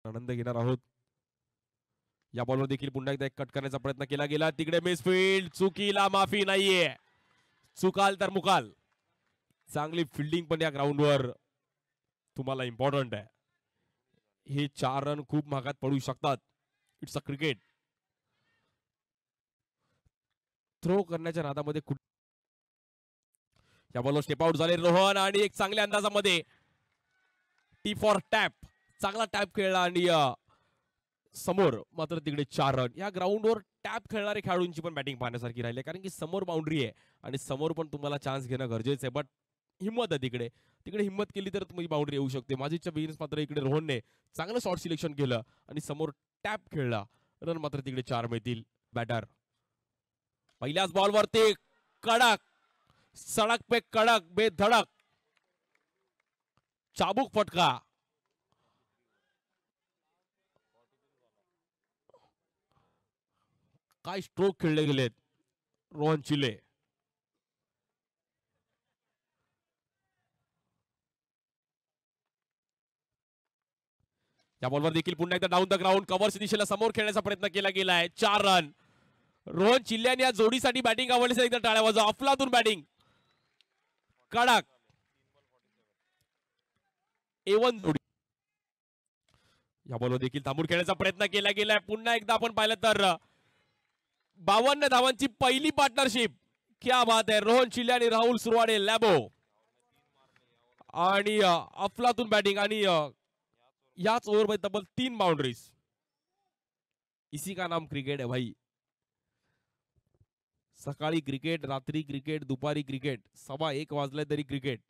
आनंद घेणार आहोत. या बॉलवर देखील पुन्हा एकदा एक कट करण्याचा प्रयत्न केला गेला. तिकडे मिसफील्ड, चुकीला माफी नाहीये. चुकाल तर मुकाल. चांगली फिल्डिंग पण या ग्राउंडवर तुम्हाला इम्पॉर्टंट आहे. हे 4 रन खूप महागात पडू शकतात. It's a cricket. थ्रो करण्याच्या नादामध्ये या बॉलवर स्टेप आउट झाले रोहन आणि एक चांगल्या अंदाजामध्ये टी फॉर टॅप. चांगला टॅप खेळला आणि समोर मात्र तिकडे 4 रन. या ग्राउंडवर टॅप खेळणारे खेळाडूंची पण बॅटिंग पाहण्यासारखी राहिली, कारण की समोर बाउंड्री आहे आणि समोर पण तुम्हाला चान्स घेणं गरजेचं आहे. बट हिंमत आहे तिकडे. तिकडे हिंमत केली तर तुम्ही बाउंड्री येऊ शकते. माझीच्या बिगिनर्स मात्र इकडे रोहनने चांगलं शॉट सिलेक्शन केलं आणि समोर टॅप खेळला. रन मात्र तिकडे 4 मिळतील. बॅटर पहिल्याच बॉलवरती कडक, सडक पे कडक, बेधडक चाबूक फटका. काय स्ट्रोक खेळले गेलेत रोहन चिले. या बॉलवर देखील पुन्हा एकदा डाऊन द ग्राउंड कव्हर्स दिशेला समोर खेळण्याचा प्रयत्न केला गेलाय. 4 रन. रोहन चिल्ल्याने या जोडीसाठी बॅटिंग आवडली. एकदा टाळ्या वाजवा. अफलातून बॅटिंग, कडक A1 जोडी. या बॉलवर देखील थांबून खेळण्याचा प्रयत्न केला गेलाय. पुन्हा एकदा आपण पाहिलं तर 52 धावांची पहिली पार्टनरशिप. क्या बात आहे. रोहन चिल्ले आणि राहुल सुरवाडे लॅबो आणि अफलातून बॅटिंग आणि याच ओव्हरमध्ये तब्बल 3 बाउंड्रीज. इसी का नाम क्रिकेट है भाई. सकाळी क्रिकेट, रात्री क्रिकेट, दुपारी क्रिकेट, 1:15 वाजले तरी क्रिकेट.